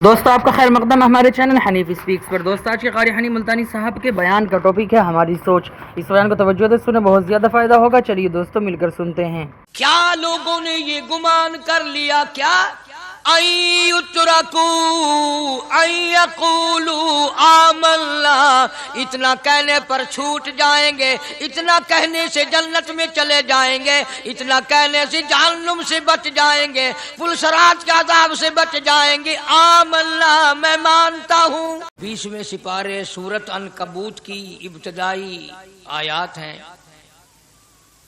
دوستو آپ کا خیر مقدم ہے ہمارے چینل حنیف اسپیکس پر۔ دوست آج کے قاری حنیف ملتانی صاحب کے بیان کا ٹاپک ہے ہماری سوچ۔ اس بیان کو توجہ سے سنیں، بہت زیادہ فائدہ ہوگا۔ چلیے دوستو مل کر سنتے ہیں۔ کیا لوگوں نے یہ گمان کر لیا کیا ان یترکوا ان یقولوا آمنا، اتنا کہنے پر چھوٹ جائیں گے، اتنا کہنے سے جنت میں چلے جائیں گے، اتنا کہنے سے جہنم سے بچ جائیں گے، پلسرات کے عذاب سے بچ جائیں گے۔ آمنا، میں مانتا ہوں۔ 20ویں سپارے سورۃ عنکبوت کی ابتدائی آیات ہیں۔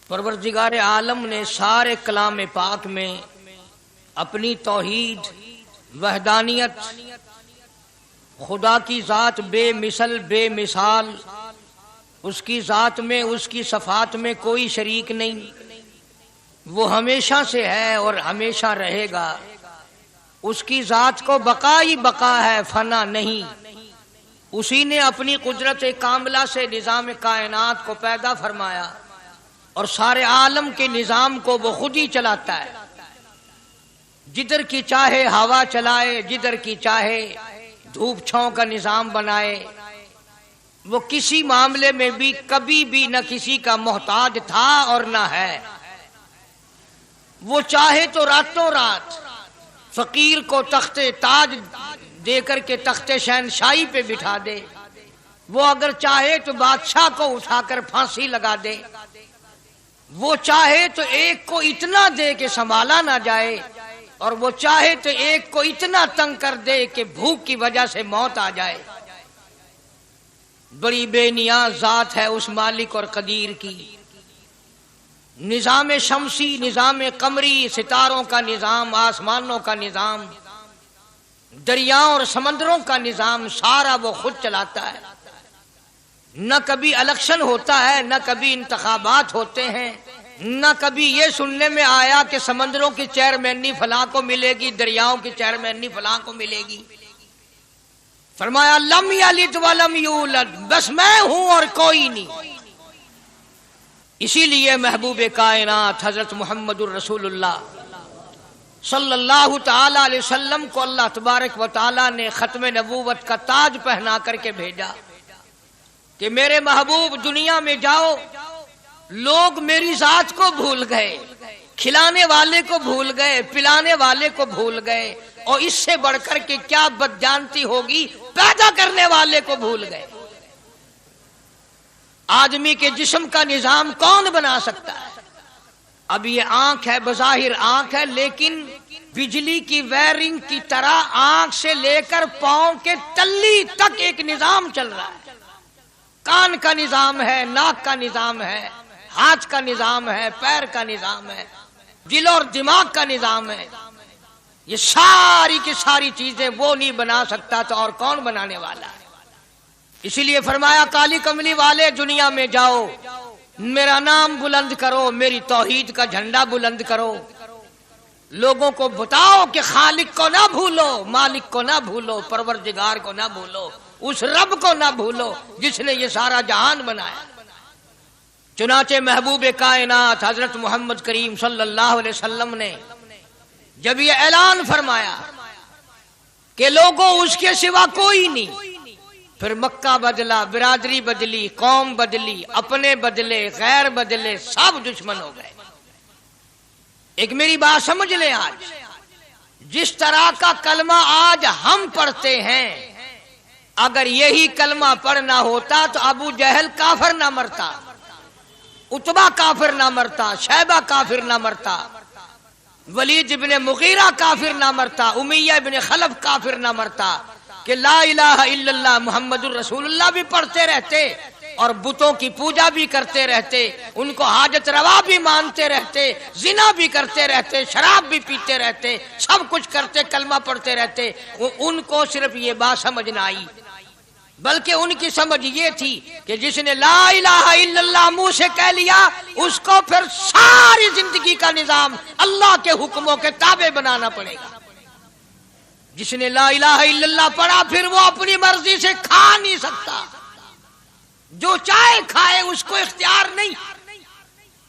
پروردگار عالم نے سارے کلام پاک میں اپنی توحید، وحدانیت، خدا کی ذات بے مثل بے مثال، اس کی ذات میں، اس کی صفات میں کوئی شریک نہیں، وہ ہمیشہ سے ہے اور ہمیشہ رہے گا، اس کی ذات کو بقا ہی بقا ہے، فنا نہیں۔ اسی نے اپنی قدرت کاملہ سے نظام کائنات کو پیدا فرمایا اور سارے عالم کے نظام کو وہ خود ہی چلاتا ہے، جدھر کی چاہے ہوا چلائے، جدھر کی چاہے دھوپ چھاؤں کا نظام بنائے۔ وہ کسی معاملے میں بھی کبھی بھی نہ کسی کا محتاج تھا اور نہ ہے۔ وہ چاہے تو راتوں رات فقیر کو تخت تاج دے کر کے تخت شہنشاہی پہ بٹھا دے، وہ اگر چاہے تو بادشاہ کو اٹھا کر پھانسی لگا دے، وہ چاہے تو ایک کو اتنا دے کہ سنبھالا نہ جائے، اور وہ چاہے تو ایک کو اتنا تنگ کر دے کہ بھوک کی وجہ سے موت آ جائے۔ بڑی بے نیاز ذات ہے اس مالک اور قدیر کی۔ نظام شمسی، نظام قمری، ستاروں کا نظام، آسمانوں کا نظام، دریاؤں اور سمندروں کا نظام، سارا وہ خود چلاتا ہے۔ نہ کبھی الیکشن ہوتا ہے، نہ کبھی انتخابات ہوتے ہیں، نہ کبھی یہ سننے میں آیا کہ سمندروں کی چیئرمینی فلاں کو ملے گی، دریاؤں کی چیئرمینی فلاں کو ملے گی۔ فرمایا لم یلد ولم یولد، بس میں ہوں اور کوئی نہیں۔ اسی لیے محبوب کائنات حضرت محمد الرسول اللہ صلی اللہ تعالی علیہ وسلم کو اللہ تبارک و تعالی نے ختم نبوت کا تاج پہنا کر کے بھیجا کہ میرے محبوب دنیا میں جاؤ، لوگ میری ذات کو بھول گئے، کھلانے والے کو بھول گئے، پلانے والے کو بھول گئے، اور اس سے بڑھ کر کے کیا بدجانتی ہوگی، پیدا کرنے والے کو بھول گئے۔ آدمی کے جسم کا نظام کون بنا سکتا ہے؟ اب یہ آنکھ ہے، بظاہر آنکھ ہے، لیکن بجلی کی وائرنگ کی طرح آنکھ سے لے کر پاؤں کے تلی تک ایک نظام چل رہا ہے۔ کان کا نظام ہے، ناک کا نظام ہے، ہاتھ کا نظام ہے، پیر کا نظام ہے، دل اور دماغ کا نظام ہے۔ یہ ساری کی ساری چیزیں وہ نہیں بنا سکتا تو اور کون بنانے والا ہے؟ اسی لیے فرمایا کالی کملی والے دنیا میں جاؤ، میرا نام بلند کرو، میری توحید کا جھنڈا بلند کرو، لوگوں کو بتاؤ کہ خالق کو نہ بھولو، مالک کو نہ بھولو، پروردگار کو نہ بھولو، اس رب کو نہ بھولو جس نے یہ سارا جہان بنایا۔ چنانچہ محبوب کائنات حضرت محمد کریم صلی اللہ علیہ وسلم نے جب یہ اعلان فرمایا کہ لوگوں اس کے سوا کوئی نہیں، پھر مکہ بدلا، برادری بدلی، قوم بدلی، اپنے بدلے، غیر بدلے، سب دشمن ہو گئے۔ ایک میری بات سمجھ لیں، آج جس طرح کا کلمہ آج ہم پڑھتے ہیں، اگر یہی کلمہ پڑھنا ہوتا تو ابو جہل کافر نہ مرتا، عتبہ کافر نہ مرتا، شیبہ کافر نہ مرتا، ولید ابن مغیرہ کافر نہ مرتا، امیہ ابن خلف کافر نہ مرتا، کہ لا الہ الا اللہ محمد الرسول اللہ بھی پڑھتے رہتے اور بتوں کی پوجا بھی کرتے رہتے، ان کو حاجت روا بھی مانتے رہتے، زنا بھی کرتے رہتے، شراب بھی پیتے رہتے، سب کچھ کرتے، کلمہ پڑھتے رہتے۔ ان کو صرف یہ بات سمجھ نہ آئی، بلکہ ان کی سمجھ یہ تھی کہ جس نے لا الہ الا اللہ منہ سے کہہ لیا، اس کو پھر ساری زندگی کا نظام اللہ کے حکموں کے تابع بنانا پڑے گا۔ جس نے لا الہ الا اللہ پڑھا، پھر وہ اپنی مرضی سے کھا نہیں سکتا، جو چاہے کھائے، اس کو اختیار نہیں۔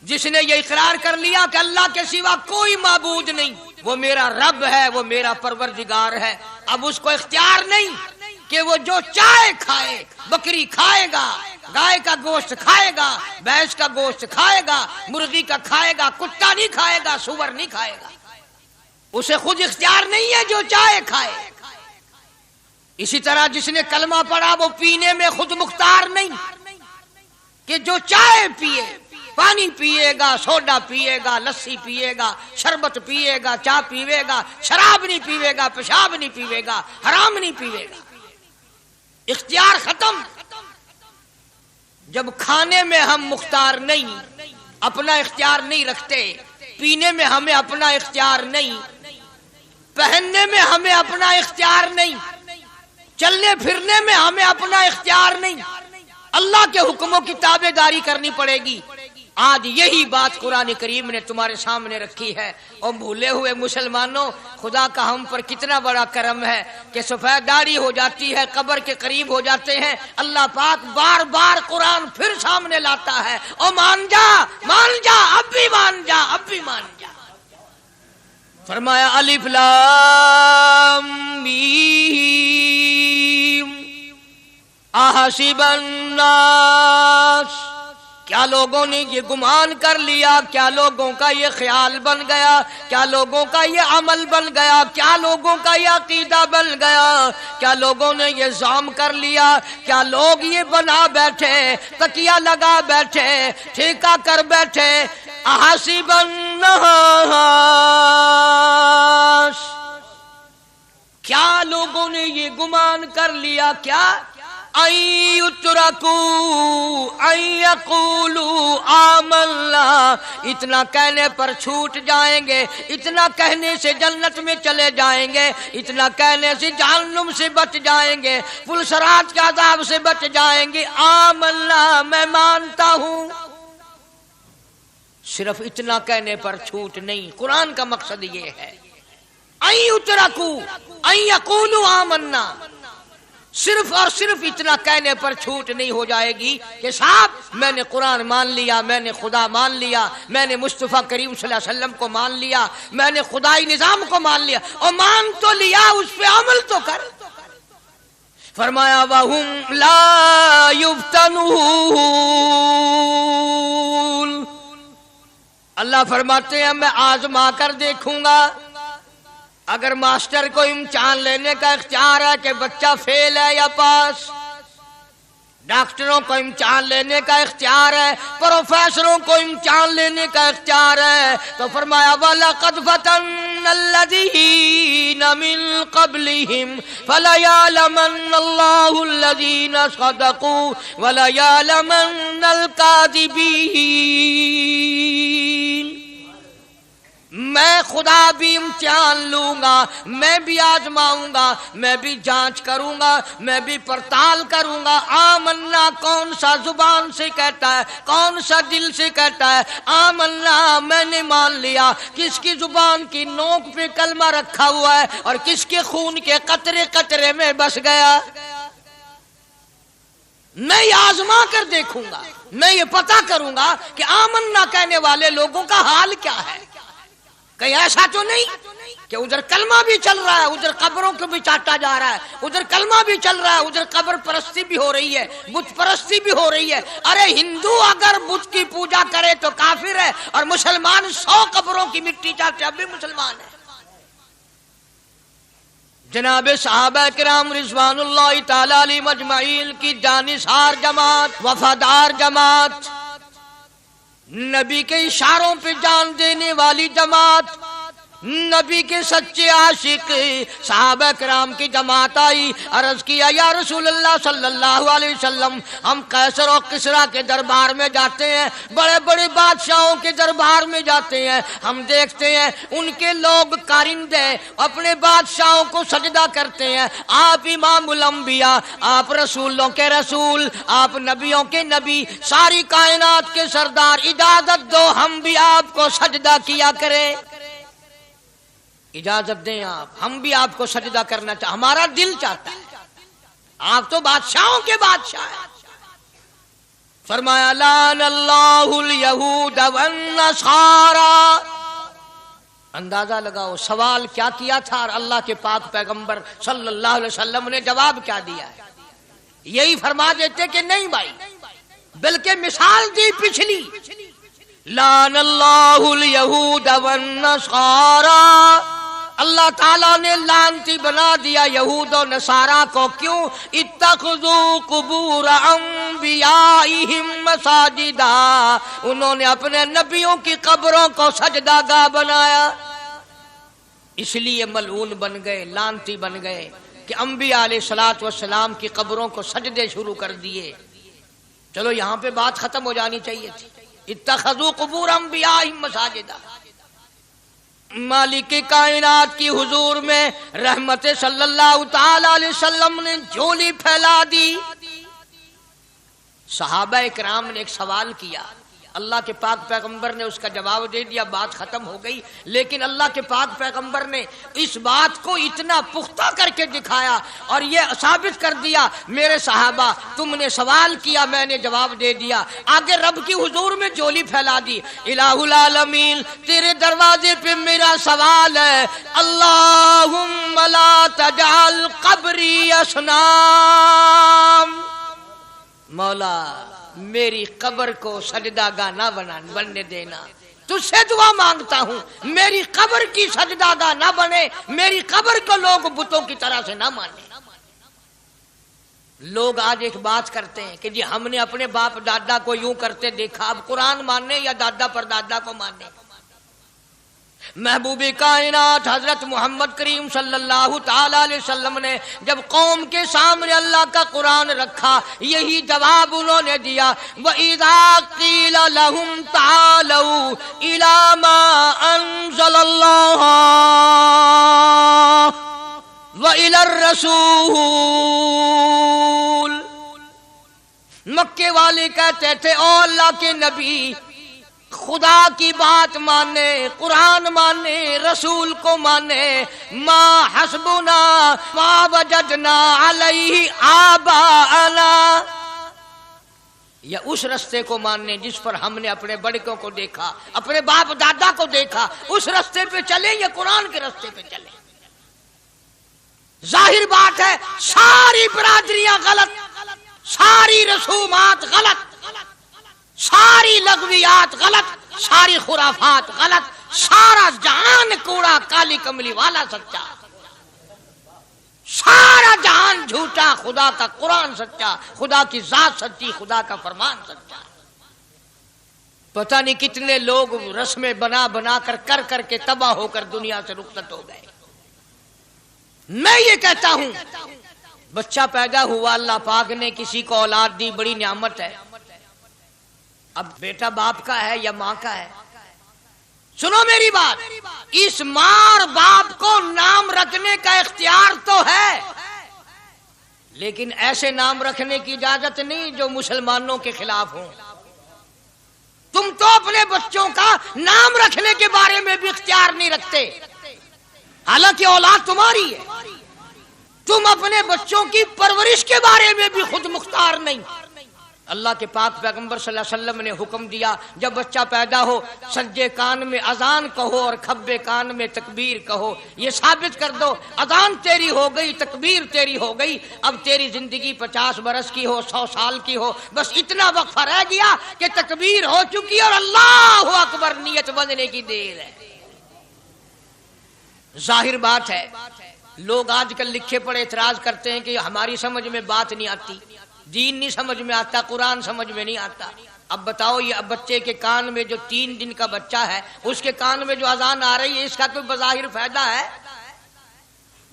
جس نے یہ اقرار کر لیا کہ اللہ کے سوا کوئی معبود نہیں، وہ میرا رب ہے، وہ میرا پروردگار ہے، اب اس کو اختیار نہیں کہ وہ جو چاہے کھائے، بکری کھائے گا، گائے کا گوشت کھائے گا، بھینس کا گوشت کھائے گا، مرغی کا کھائے گا، کتا نہیں کھائے گا، سور نہیں کھائے گا. اسے خود اختیار نہیں ہے، جو چاہے کھائے. اسی طرح جس نے کلمہ پڑھا وہ پینے میں خود مختار نہیں کہ جو چاہے پیے، پانی پیے گا، سوڈا پیے گا، لسی پیے گا، شربت پیے گا، چائے پیے گا، شراب نہیں پیے گا، پیشاب نہیں پیے گا، حرام نہیں پیے گا. اختیار ختم. جب کھانے میں ہم مختار نہیں، اپنا اختیار نہیں رکھتے، پینے میں ہمیں اپنا اختیار نہیں، پہننے میں ہمیں اپنا اختیار نہیں، چلنے پھرنے میں ہمیں اپنا اختیار نہیں، اللہ کے حکموں کی تابع داری کرنی پڑے گی. آج یہی بات قرآن کریم نے تمہارے سامنے رکھی ہے. اور بھولے ہوئے مسلمانوں، خدا کا ہم پر کتنا بڑا کرم ہے کہ سفید داڑھی ہو جاتی ہے، قبر کے قریب ہو جاتے ہیں، اللہ پاک بار بار قرآن پھر سامنے لاتا ہے. او مان جا، مان جا، اب بھی مان جا، اب بھی مان جا. فرمایا الف لام میم احسب الناس، کیا لوگوں نے یہ گمان کر لیا، کیا لوگوں کا یہ خیال بن گیا، کیا لوگوں کا یہ عمل بن گیا، کیا لوگوں کا یہ عقیدہ بن گیا، کیا لوگوں نے یہ زعم کر لیا، کیا لوگ یہ بنا بیٹھے، تکیہ لگا بیٹھے، ٹھیکہ کر بیٹھے. احسب الناس، کیا لوگوں نے یہ گمان کر لیا، کیا ان یترکوا ان یقولوا آمنا، اتنا کہنے پر چھوٹ جائیں گے، اتنا کہنے سے جنت میں چلے جائیں گے، اتنا کہنے سے جہنم سے بچ جائیں گے، پلسرات کے عذاب سے بچ جائیں گے. آمنا، میں مانتا ہوں. صرف اتنا کہنے پر چھوٹ نہیں. قرآن کا مقصد یہ ہے ان یترکوا ان یقولوا آمنا، صرف اور صرف اتنا کہنے پر چھوٹ نہیں ہو جائے گی کہ صاحب میں نے قرآن مان لیا، میں نے خدا مان لیا، میں نے مصطفیٰ کریم صلی اللہ علیہ وسلم کو مان لیا، میں نے خدائی نظام کو مان لیا. اور مان تو لیا، اس پہ عمل تو کر. فرمایا وَهُمْ لَا يُفْتَنُونَ، اللہ فرماتے ہیں میں آزما کر دیکھوں گا. اگر ماسٹر کو امتحان لینے کا اختیار ہے کہ بچہ فیل ہے یا پاس، ڈاکٹروں کو امتحان لینے کا اختیار ہے، پروفیسروں کو امتحان لینے کا اختیار ہے، تو فرمایا وَلَقَدْ فَتَنَّا الَّذِينَ مِن قَبْلِهِمْ فَلَيَعْلَمَنَّ اللَّهُ الَّذِينَ صَدَقُوا وَلَيَعْلَمَنَّ الْكَاذِبِينَ. میں خدا بھی امتحان لوں گا، میں بھی آزماؤں گا، میں بھی جانچ کروں گا، میں بھی پڑتال کروں گا. آمنا کون سا زبان سے کہتا ہے، کون سا دل سے کہتا ہے آمنا میں نے مان لیا، کس کی زبان کی نوک پہ کلمہ رکھا ہوا ہے اور کس کے خون کے قطرے قطرے میں بس گیا. میں یہ آزما کر دیکھوں گا، میں یہ پتہ کروں گا کہ آمنا کہنے والے لوگوں کا حال کیا ہے. کہیں ایسا تو نہیں کہ ادھر کلمہ بھی چل رہا ہے، ادھر قبروں کو بھی چاٹا جا رہا ہے، ادھر کلمہ بھی چل رہا ہے، ادھر قبر پرستی بھی ہو رہی ہے، بت پرستی بھی ہو رہی ہے. ارے ہندو اگر بت کی پوجا کرے تو کافر ہے، اور مسلمان 100 قبروں کی مٹی چاٹے اب بھی مسلمان ہے. جناب صحابہ کرام رضوان اللہ تعالی علیہ مجمعین کی جانثار جماعت، وفادار جماعت، نبی کے اشاروں پہ جان دینے والی جماعت، نبی کے سچے عاشق صحابہ کرام کی جماعت آئی. عرض کیا یا رسول اللہ صلی اللہ علیہ وسلم، ہم قیصر اور کسریٰ کے دربار میں جاتے ہیں، بڑے بڑے بادشاہوں کے دربار میں جاتے ہیں، ہم دیکھتے ہیں ان کے لوگ کارندے اپنے بادشاہوں کو سجدہ کرتے ہیں. آپ امام الانبیاء، آپ رسولوں کے رسول، آپ نبیوں کے نبی، ساری کائنات کے سردار، اجازت دو ہم بھی آپ کو سجدہ کیا کریں. اجازت دیں آپ، ہم بھی آپ کو سجدہ کرنا چاہتے، ہمارا دل چاہتا ہے، آپ تو بادشاہوں کے بادشاہ ہیں. فرمایا لعن اللہ الیہود والنصارى، اندازہ لگاؤ سوال کیا کیا تھا اور اللہ کے پاک پیغمبر صلی اللہ علیہ وسلم نے جواب کیا دیا ہے؟ یہی فرما دیتے کہ نہیں بھائی، بلکہ مثال دی پچھلی، لعن اللہ الیہود والنصارى، اللہ تعالیٰ نے لعنتی بنا دیا یہود و نصارہ کو، کیوں؟ اتخذوا قبور انبیائہم مساجدا، انہوں نے اپنے نبیوں کی قبروں کو سجدہ گاہ بنایا، اس لیے ملعون بن گئے، لعنتی بن گئے کہ انبیاء علیہ الصلوۃ والسلام کی قبروں کو سجدے شروع کر دیے۔ چلو یہاں پہ بات ختم ہو جانی چاہیے تھی، اتخذوا قبور انبیائہم مساجدا۔ مالک کائنات کی حضور میں رحمت صلی اللہ تعالی علیہ وسلم نے جھولی پھیلا دی۔ صحابہ اکرام نے ایک سوال کیا، اللہ کے پاک پیغمبر نے اس کا جواب دے دیا، بات ختم ہو گئی۔ لیکن اللہ کے پاک پیغمبر نے اس بات کو اتنا پختہ کر کے دکھایا اور یہ ثابت کر دیا، میرے صحابہ تم نے سوال کیا، میں نے جواب دے دیا۔ آگے رب کی حضور میں جھولی پھیلا دی، الہ العالمین تیرے دروازے پہ میرا سوال ہے، اللہم لا تجعل قبری اصنام، مولا میری قبر کو سجدہ گاہ نہ بننے دینا، تجھ سے دعا مانگتا ہوں میری قبر کی سجدہ گاہ نہ بنے، میری قبر کو لوگ بتوں کی طرح سے نہ مانے۔ لوگ آج ایک بات کرتے ہیں کہ جی ہم نے اپنے باپ دادا کو یوں کرتے دیکھا، اب قرآن ماننے یا دادا پر دادا کو ماننے؟ محبوب کائنات حضرت محمد کریم صلی اللہ تعالی علیہ وسلم نے جب قوم کے سامنے اللہ کا قرآن رکھا، یہی جواب انہوں نے دیا، وَإِذَا قِيلَ لَهُمْ تَعَالَوْا إِلَى مَا أَنزَلَ اللَّهُ وَإِلَى الرَّسُولِ، مکے والے کہتے تھے او اللہ کے نبی خدا کی بات مانے، قرآن مانے، رسول کو مانے، ما حسبنا ما وجدنا علیہ آباءنا، یا اس رستے کو ماننے جس پر ہم نے اپنے بڑکوں کو دیکھا، اپنے باپ دادا کو دیکھا، اس رستے پہ چلیں یا قرآن کے رستے پہ چلیں؟ ظاہر بات ہے ساری برادریاں غلط، ساری رسومات غلط، ساری لغویات غلط، ساری خرافات غلط، سارا جہان کوڑا، کالی کملی والا سچا، سارا جہان جھوٹا، خدا کا قرآن سچا، خدا کی ذات سچی، خدا کا فرمان سچا۔ پتہ نہیں کتنے لوگ رسمیں بنا بنا کر کے تباہ ہو کر دنیا سے رخصت ہو گئے۔ میں یہ کہتا ہوں بچہ پیدا ہوا، اللہ پاک نے کسی کو اولاد دی، بڑی نعمت ہے۔ اب بیٹا باپ کا ہے یا ماں کا ہے؟ سنو میری بات، اس ماں اور باپ کو نام رکھنے کا اختیار تو ہے، لیکن ایسے نام رکھنے کی اجازت نہیں جو مسلمانوں کے خلاف ہوں۔ تم تو اپنے بچوں کا نام رکھنے کے بارے میں بھی اختیار نہیں رکھتے، حالانکہ اولاد تمہاری ہے۔ تم اپنے بچوں کی پرورش کے بارے میں بھی خود مختار نہیں۔ اللہ کے پاک پیغمبر صلی اللہ علیہ وسلم نے حکم دیا، جب بچہ پیدا ہو سجے کان میں اذان کہو اور کھبے کان میں تکبیر کہو، یہ ثابت کر دو اذان تیری ہو گئی، تکبیر تیری ہو گئی، اب تیری زندگی 50 برس کی ہو، 100 سال کی ہو، بس اتنا وقفہ رہ گیا کہ تکبیر ہو چکی اور اللہ اکبر نیت بندنے کی دیر ہے۔ ظاہر بات ہے لوگ آج کل لکھے پڑے اعتراض کرتے ہیں کہ ہماری سمجھ میں بات نہیں آتی، دین نہیں سمجھ میں آتا، قرآن سمجھ میں نہیں آتا۔ اب بتاؤ یہ بچے کے کان میں جو 3 دن کا بچہ ہے، اس کے کان میں جو اذان آ رہی ہے، اس کا کوئی بظاہر فائدہ ہے؟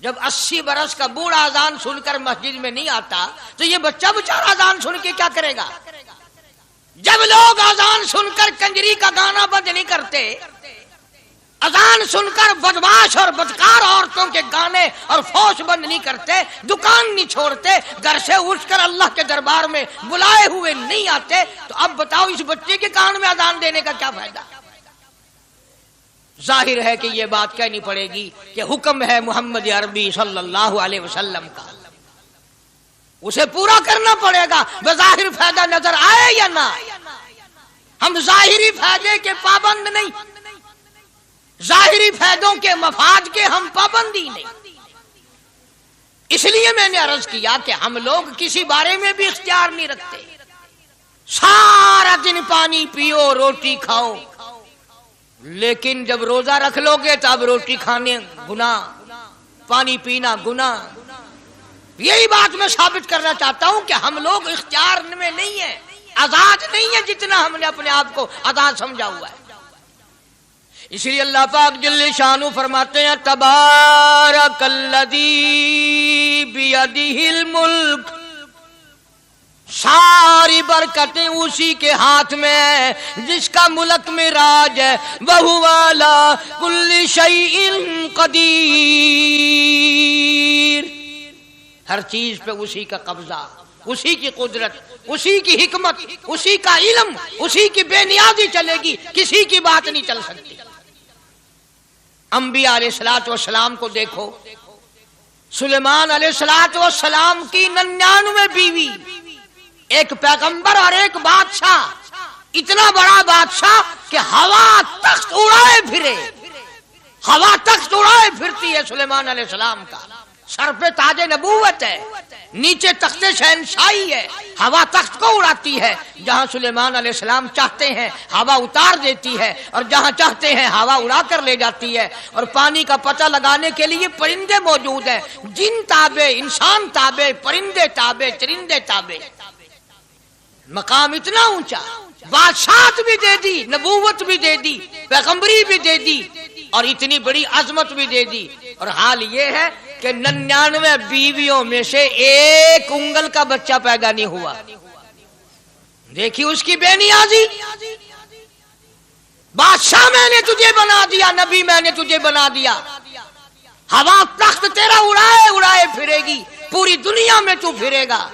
جب 80 برس کا بوڑھا اذان سن کر مسجد میں نہیں آتا تو یہ بچہ بیچارہ اذان سن کے کیا کرے گا؟ جب لوگ اذان سن کر کنجری کا گانا بند نہیں کرتے، اذان سن کر بدماش اور بدکار عورتوں کے گانے اور فوش بند نہیں کرتے، دکان نہیں چھوڑتے، گھر سے اٹھ کر اللہ کے دربار میں بلائے ہوئے نہیں آتے، تو اب بتاؤ اس بچے کے کان میں اذان دینے کا کیا فائدہ؟ ظاہر ہے کہ یہ بات کہنی پڑے گی کہ حکم ہے محمد عربی صلی اللہ علیہ وسلم کا، اسے پورا کرنا پڑے گا، بظاہر فائدہ نظر آئے یا نہ آئے۔ ہم ظاہری فائدے کے پابند نہیں، ظاہری فائدوں کے مفاد کے ہم پابندی نہیں. اس لیے میں نے عرض کیا کہ ہم لوگ کسی بارے میں بھی اختیار نہیں رکھتے. سارا دن پانی پیو روٹی کھاؤ، لیکن جب روزہ رکھ لو گے تو اب روٹی کھانے گناہ، پانی پینا گناہ. یہی بات میں ثابت کرنا چاہتا ہوں کہ ہم لوگ اختیار میں نہیں ہیں، آزاد نہیں ہیں جتنا ہم نے اپنے آپ کو آزاد سمجھا ہوا ہے. اس لیے اللہ پاک جل شانہ فرماتے ہیں تبارک الذی بیدہ الملک، ساری برکتیں اسی کے ہاتھ میں ہیں جس کا ملک میں راج ہے. وَهُوَ عَلَىٰ كُلِّ شَيْءٍ قدیر، ہر چیز پہ اسی کا قبضہ، اسی کی قدرت، اسی کی حکمت، اسی کا علم، اسی کی بے نیازی چلے گی، کسی کی بات نہیں چل سکتی. انبیاء علیہ الصلوۃ والسلام کو دیکھو، سلیمان علیہ الصلوۃ والسلام کی 99 بیوی، ایک پیغمبر اور ایک بادشاہ، اتنا بڑا بادشاہ کہ ہوا تخت اڑائے پھرے، ہوا تخت اڑائے پھرتی ہے سلیمان علیہ السلام کا. سر پہ تاج نبوت ہے، نیچے تخت شہنشاہی ہے، ہوا تخت کو اڑاتی ہے. جہاں سلیمان علیہ السلام چاہتے ہیں ہوا اتار دیتی ہے، اور جہاں چاہتے ہیں ہوا اڑا کر لے جاتی ہے. اور پانی کا پتہ لگانے کے لیے پرندے موجود ہیں، جن تابع، انسان تابع، پرندے تابع، چرندے تابع. مقام اتنا اونچا، بادشاہت بھی دے دی، نبوت بھی دے دی، پیغمبری بھی دے دی، اور اتنی بڑی عظمت بھی دے دی. اور حال یہ ہے کہ 99 بیویوں میں سے ایک انگل کا بچہ پیدا نہیں ہوا. دیکھی اس کی بے نیازی. بادشاہ میں نے تجھے بنا دیا، نبی میں نے تجھے بنا دیا، ہوا تخت تیرا اڑائے اڑائے پھرے گی، پوری دنیا میں تو پھرے گا.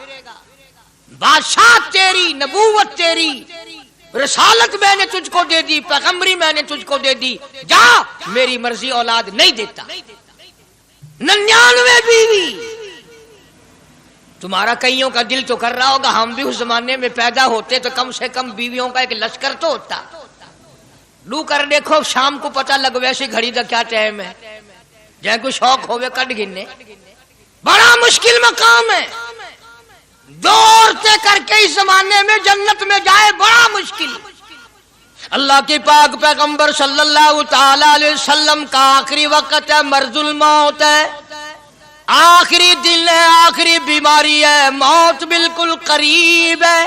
بادشاہ تیری، نبوت تیری، رسالت میں نے تجھ کو دے دی، پیغمبری میں نے تجھ کو دے دی، جا میری مرضی اولاد نہیں دیتا. 99 بیوی. تمہارا کئیوں کا دل تو کر رہا ہوگا ہم بھی اس زمانے میں پیدا ہوتے تو کم سے کم بیویوں کا ایک لشکر تو ہوتا. لو کر دیکھو شام کو پتہ لگ ویسے گھڑی دا کیا ٹائم ہے، جہاں کوئی شوق ہوئے کٹ گننے. بڑا مشکل مقام ہے، دوڑتے کر کے اس زمانے میں جنت میں جائے بڑا مشکل. اللہ کے پاک پیغمبر صلی اللہ تعالی علیہ وسلم کا آخری وقت ہے، مرض الموت ہے، آخری دن ہے، آخری بیماری ہے، موت بالکل قریب ہے.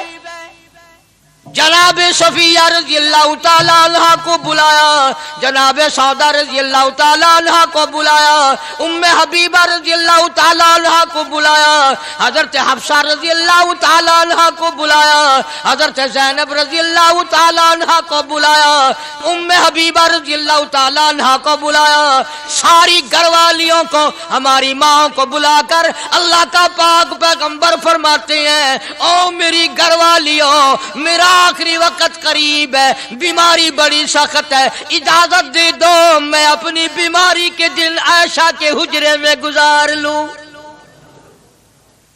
جناب صفیہ رضی اللہ تعالی عنہ کو بلایا، جناب سودا رضی اللہ تعالی عنہ کو بلایا، ام حبیبہ رضی اللہ تعالی عنہ کو بلایا، حضرت حفصہ رضی اللہ تعالی عنہ کو بلایا، حضرت زینب رضی اللہ تعالی عنہ کو بلایا، ام حبیبہ رضی اللہ تعالی عنہ کو بلایا. ساری گھر والیوں کو، ہماری ماں کو بلا کر اللہ کا پاک پیغمبر فرماتے ہیں او میری گھر والیوں، میرا آخری وقت قریب ہے، بیماری بڑی سخت ہے، اجازت دے دو میں اپنی بیماری کے دن عائشہ کے حجرے میں گزار لوں.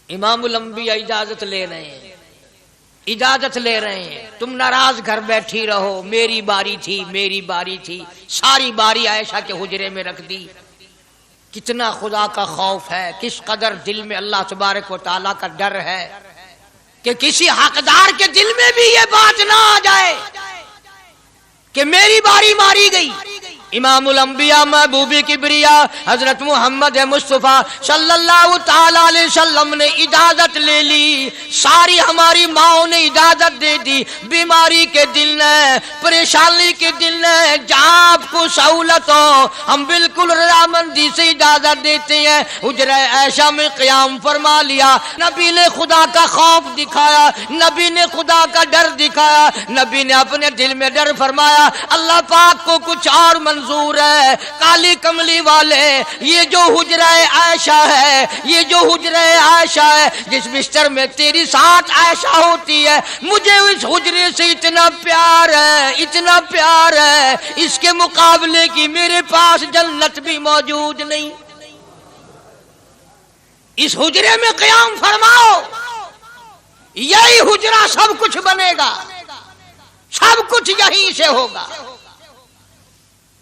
امام الانبیاء اجازت لے رہے ہیں، اجازت لے رہے ہیں. تم ناراض گھر بیٹھی رہو، میری باری تھی، میری باری تھی. ساری باری عائشہ کے حجرے میں رکھ دی. کتنا خدا کا خوف ہے، کس قدر دل میں اللہ تبارک و تعالیٰ کا ڈر ہے کہ کسی حقدار کے دل میں بھی یہ بات نہ آ جائے کہ میری باری ماری گئی. امام الانبیاء محبوب کبریا حضرت محمد مصطفیٰ صلی اللہ تعالی علیہ وسلم نے اجازت لے لی. ساری ہماری ماؤں نے اجازت دے دی. بیماری کے دن ہے، پریشانی کے دن ہے، جہاں آپ کو سہولت ہو ہم بالکل رضامندی سے اجازت دیتے ہیں. حجرہ عائشہ میں قیام فرما لیا. نبی نے خدا کا خوف دکھایا، نبی نے خدا کا ڈر دکھایا. نبی نے اپنے دل میں ڈر فرمایا اللہ پاک کو کچھ اور منظور ہے. کالی کملی والے، یہ جو حجرہ عائشہ ہے، یہ جو حجرہ عائشہ ہے جس بستر میں تیری ساتھ عائشہ ہوتی ہے، مجھے اس حجرے سے اتنا پیار ہے، اتنا پیار ہے، اس کے مقابلے کی میرے پاس جنت بھی موجود نہیں. اس حجرے میں قیام فرماؤ، یہی حجرہ سب کچھ بنے گا، سب کچھ یہیں سے ہوگا.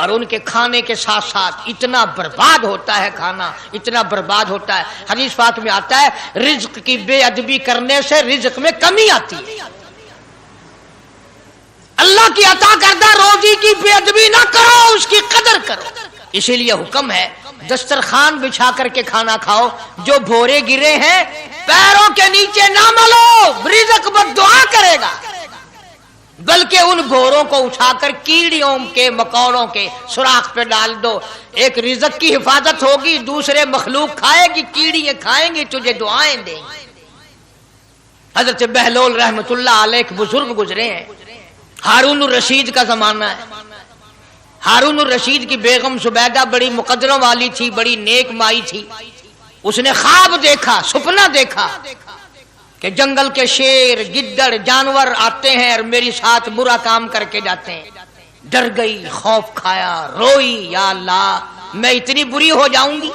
اور ان کے کھانے کے ساتھ ساتھ اتنا برباد ہوتا ہے کھانا، اتنا برباد ہوتا ہے۔ حدیث پاک میں آتا ہے رزق کی بے ادبی کرنے سے رزق میں کمی آتی ہے۔ اللہ کی عطا کردہ روزی کی بے ادبی نہ کرو، اس کی قدر کرو۔ اسی لیے حکم ہے دسترخوان بچھا کر کے کھانا کھاؤ، جو بھورے گرے ہیں پیروں کے نیچے نہ ملو، رزق بد دعا کرے گا، بلکہ ان بھوروں کو اٹھا کر کیڑیوں کے مکوڑوں کے سوراخ پہ ڈال دو، ایک رزق کی حفاظت ہوگی، دوسرے مخلوق کھائے گی، کیڑیاں کھائیں گی، تجھے دعائیں دیں گی۔ حضرت بہلول رحمت اللہ علیہ ایک بزرگ گزرے ہیں، ہارون الرشید کا زمانہ ہے۔ ہارون الرشید کی بیگم زبیدہ بڑی مقدروں والی تھی، بڑی نیک مائی تھی۔ اس نے خواب دیکھا، سپنا دیکھا کہ جنگل کے شیر گدڑ جانور آتے ہیں اور میری ساتھ برا کام کر کے جاتے ہیں۔ ڈر گئی، خوف کھایا، روئی، یا اللہ میں اتنی بری ہو جاؤں گی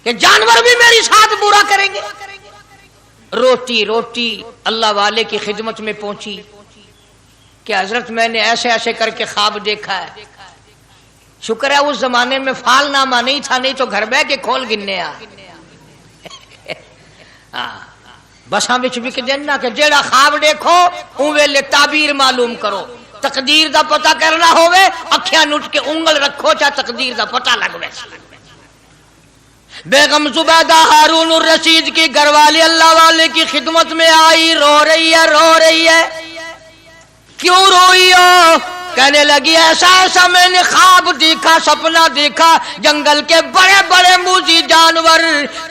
کہ جانور بھی میری ساتھ برا کریں گے۔ روتی روتی اللہ والے کی خدمت میں پہنچی کہ حضرت میں نے ایسے ایسے کر کے خواب دیکھا ہے۔ شکر ہے اس زمانے میں فال نامہ نہیں تھا، نہیں تو گھر بہ کے کھول گننے آ بساں وچ وک دینا کہ جیڑا خواب دیکھو اون ویلے تعبیر معلوم کرو، تقدیر دا پتہ کرنا ہوئے اکھیاں نٹ کے انگل رکھو چا تقدیر دا پتہ لگ ویسا۔ بیگم زبیدہ ہارون الرشید کی گھر والی اللہ والے کی خدمت میں آئی، رو رہی ہے۔ کیوں روئی ہو؟ کہنے لگی ایسا ایسا میں نے خواب دیکھا، سپنا دیکھا، جنگل کے بڑے بڑے موذی جانور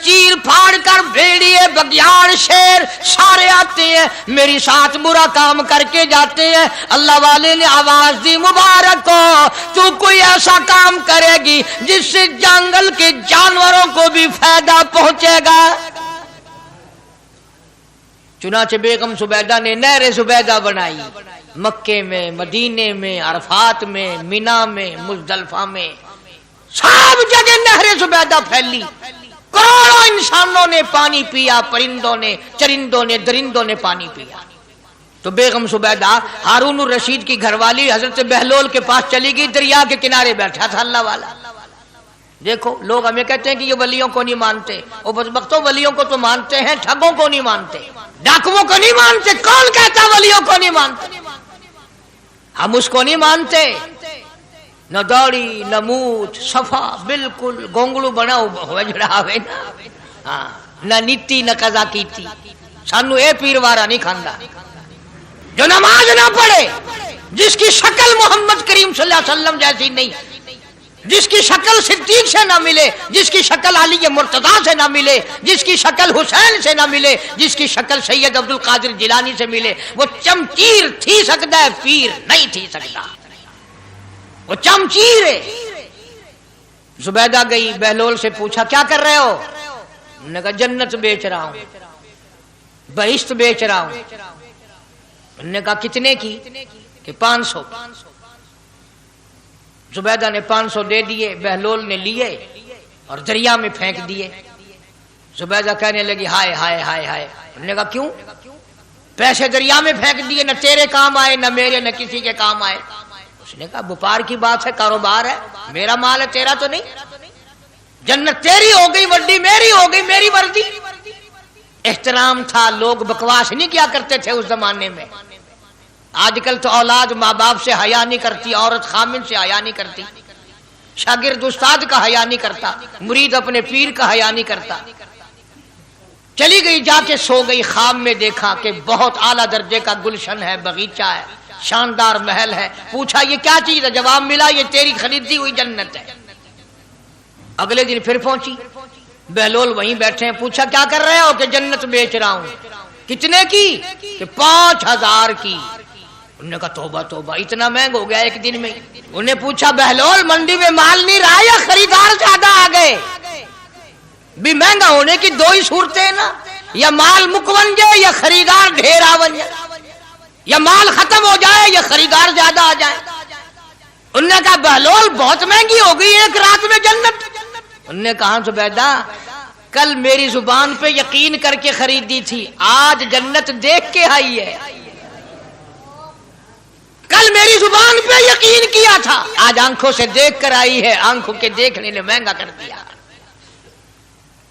چیر پھاڑ کر بھیڑیے بگیان شیر سارے آتے ہیں، میری ساتھ برا کام کر کے جاتے ہیں۔ اللہ والے نے آواز دی مبارک ہو تو کوئی ایسا کام کرے گی جس سے جنگل کے جانوروں کو بھی فائدہ پہنچے گا۔ چنانچہ بیگم زبیدہ نے نہر زبیدہ بنائی، مکے میں، مدینے میں، عرفات میں، مینا میں، مزدلفہ میں، سب جگہ نہر زبیدہ پھیلی۔ کروڑوں انسانوں نے پانی پیا، پرندوں نے، چرندوں نے، درندوں نے پانی پیا۔ تو بیگم زبیدہ ہارون الرشید کی گھر والی حضرت بہلول کے پاس چلی گئی، دریا کے کنارے بیٹھا تھا اللہ والا۔ دیکھو لوگ ہمیں کہتے ہیں کہ یہ ولیوں کو نہیں مانتے، وہ بدبختوں ولیوں کو تو مانتے ہیں، ٹھگوں کو نہیں مانتے، ڈاکوؤں کو نہیں مانتے۔ کون کہتا ولیوں کو نہیں مانتے؟ ہم اس کو نہیں مانتے، نہ داڑھی نہ مونچھ، صفا بالکل گونگلو بنا ہوا جڑا ہوئے نا، نہ نیتی نہ قضا کیتی، سانو اے پیروارا نہیں کھاندا جو نماز نہ پڑھے، جس کی شکل محمد کریم صلی اللہ علیہ وسلم جیسی نہیں، جس کی شکل صدیق سے نہ ملے، جس کی شکل علی مرتضیٰ سے نہ ملے، جس کی شکل حسین سے نہ ملے، جس کی شکل سید عبد القادر جیلانی سے ملے، وہ چمچیر تھی سکتا ہے، پیر نہیں تھی سکتا، وہ چمچیر ہے۔ زبیدہ گئی، بہلول سے پوچھا کیا کر رہے ہو؟ انہوں نے کہا جنت بیچ رہا ہوں، بہشت بیچ رہا ہوں۔ انہوں نے کہا کتنے کی؟ کہ 500۔ زبیدہ نے 500 دے دیے، بہلول نے لیے اور دریا میں پھینک دیے۔ زبیدہ کہنے لگی ہائے ہائے ہائے ہائے۔ انہوں نے کہا کیوں؟ پیسے دریا میں پھینک دیے، نہ تیرے کام آئے نہ میرے نہ کسی کے کام آئے۔ اس نے کہا وپار کی بات ہے، کاروبار ہے، میرا مال ہے تیرا تو نہیں، جنت تیری ہو گئی، وڈی میری ہو گئی، میری وردی۔ احترام تھا، لوگ بکواس نہیں کیا کرتے تھے اس زمانے میں۔ آج کل تو اولاد ماں باپ سے حیا نہیں کرتی، عورت خامن سے حیا نہیں کرتی، شاگرد استاد کا حیا نہیں کرتا، مرید اپنے پیر کا حیا نہیں کرتا۔ چلی گئی، جا کے سو گئی، خواب میں دیکھا کہ بہت اعلیٰ درجے کا گلشن ہے، باغیچہ ہے، شاندار محل ہے۔ پوچھا یہ کیا چیز ہے؟ جواب ملا یہ تیری خریدی ہوئی جنت ہے۔ اگلے دن پھر پہنچی، بہلول وہیں بیٹھے ہیں، پوچھا کیا کر رہے ہو؟ کہ جنت بیچ رہا ہوں۔ کتنے کی؟ کہ 5000 کی۔ انہوں نے کہا توبہ توبہ، اتنا مہنگا ہو گیا ایک دن میں۔ انہوں نے پوچھا بہلول منڈی میں مال نہیں رہا یا خریدار زیادہ آ گئے؟ بھی مہنگا ہونے کی دو ہی صورتیں نا، یا مال مکون جائے یا خریدار ڈھیر آون جائے، یا مال ختم ہو جائے یا خریدار زیادہ آ جائے۔ انہوں نے کہا بہلول بہت مہنگی ہو گئی ایک رات میں جنت۔ انہوں نے کہا زبیدہ کل میری زبان پہ یقین کر کے خریدی تھی، آج جنت دیکھ کے آئی ہے۔ کل میری زبان زبان پہ یقین کیا تھا، آج آنکھوں سے دیکھ کر آئی ہے، آنکھوں کے دیکھنے نے مہنگا کر دیا۔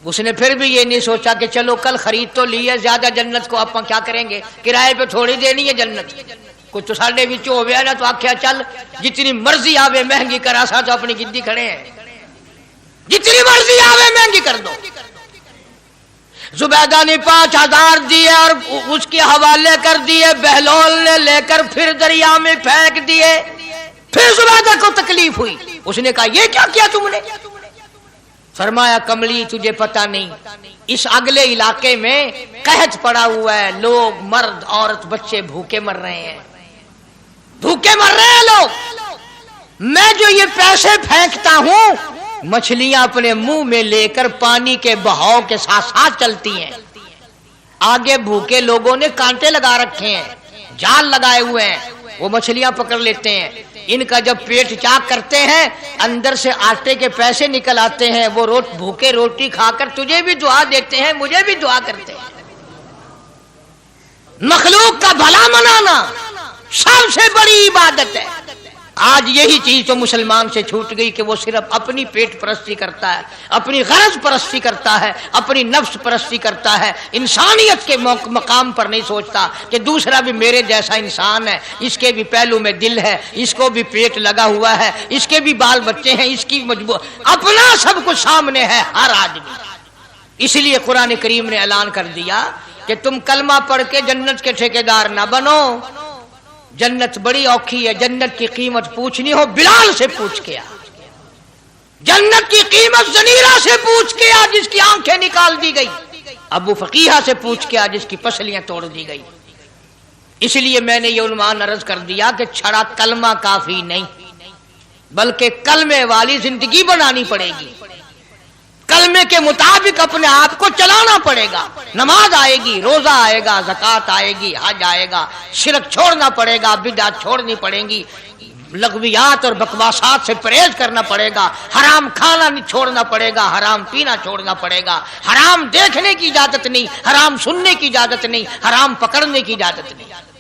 اس نے پھر بھی یہ نہیں سوچا کہ چلو کل خرید تو لی ہے، زیادہ جنت کو اپنا کیا کریں گے، کرائے پہ تھوڑی دینی ہے جنت، کچھ تو ساڑھے بچ ہو گیا نا، تو آخیا چل جتنی مرضی آوے مہنگی کرا سا، تو اپنی گدی کھڑے ہیں، جتنی مرضی آوے مہنگی کر دو۔ زبیدہ نے 5000 دیے اور اس کے حوالے کر دیے، بہلول نے لے کر پھر دریا میں پھینک دیے۔ پھر زبیدہ کو تکلیف ہوئی، اس نے کہا یہ کیا کیا تم نے؟ فرمایا کملی تجھے پتہ نہیں، اس اگلے علاقے میں قحط پڑا ہوا ہے، لوگ مرد عورت بچے بھوکے مر رہے ہیں، بھوکے مر رہے ہیں لوگ، میں جو یہ پیسے پھینکتا ہوں مچھلیاں اپنے منہ میں لے کر پانی کے بہاؤ کے ساتھ ساتھ چلتی ہیں، آگے بھوکے لوگوں نے کانٹے لگا رکھے ہیں، جال لگائے ہوئے ہیں، وہ مچھلیاں پکڑ لیتے ہیں، ان کا جب پیٹ چاک کرتے ہیں اندر سے آٹے کے پیسے نکل آتے ہیں، وہ بھوکے روٹی کھا کر تجھے بھی دعا دیتے ہیں، مجھے بھی دعا کرتے ہیں۔ مخلوق کا بھلا منانا سب سے بڑی عبادت ہے۔ آج یہی چیز تو مسلمان سے چھوٹ گئی کہ وہ صرف اپنی پیٹ پرستی کرتا ہے، اپنی غرض پرستی کرتا ہے، اپنی نفس پرستی کرتا ہے، انسانیت کے مقام پر نہیں سوچتا کہ دوسرا بھی میرے جیسا انسان ہے، اس کے بھی پہلو میں دل ہے، اس کو بھی پیٹ لگا ہوا ہے، اس کے بھی بال بچے ہیں، اس کی مجبور اپنا سب کچھ سامنے ہے ہر آدمی۔ اس لیے قرآن کریم نے اعلان کر دیا کہ تم کلمہ پڑھ کے جنت کے ٹھیکیدار نہ بنو، جنت بڑی اوکھی ہے، جنت کی قیمت پوچھنی ہو بلال سے پوچھ کے آ، جنت کی قیمت زنیرہ سے پوچھ کے آ جس کی آنکھیں نکال دی گئی، ابو فقیہ سے پوچھ کے آ جس کی پسلیاں توڑ دی گئی۔ اس لیے میں نے یہ عنوان عرض کر دیا کہ چھڑا کلمہ کافی نہیں، بلکہ کلمے والی زندگی بنانی پڑے گی، کلمے کے مطابق اپنے آپ کو چلانا پڑے گا، نماز آئے گی، روزہ آئے گا، زکوٰۃ آئے گی، حج آئے گا، شرک چھوڑنا پڑے گا، بدعت چھوڑنی پڑیں گی، لغویات اور بکواسات سے پرہیز کرنا پڑے گا، حرام کھانا چھوڑنا پڑے گا، حرام پینا چھوڑنا پڑے گا، حرام دیکھنے کی اجازت نہیں، حرام سننے کی اجازت نہیں، حرام پکڑنے کی اجازت نہیں۔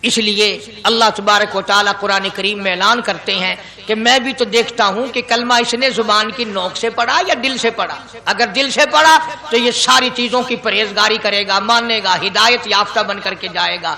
اس لیے اللہ تبارک و تعالیٰ قرآن کریم میں اعلان کرتے ہیں کہ میں بھی تو دیکھتا ہوں کہ کلمہ اس نے زبان کی نوک سے پڑھا یا دل سے پڑھا، اگر دل سے پڑھا تو یہ ساری چیزوں کی پرہیزگاری کرے گا، مانے گا، ہدایت یافتہ بن کر کے جائے گا۔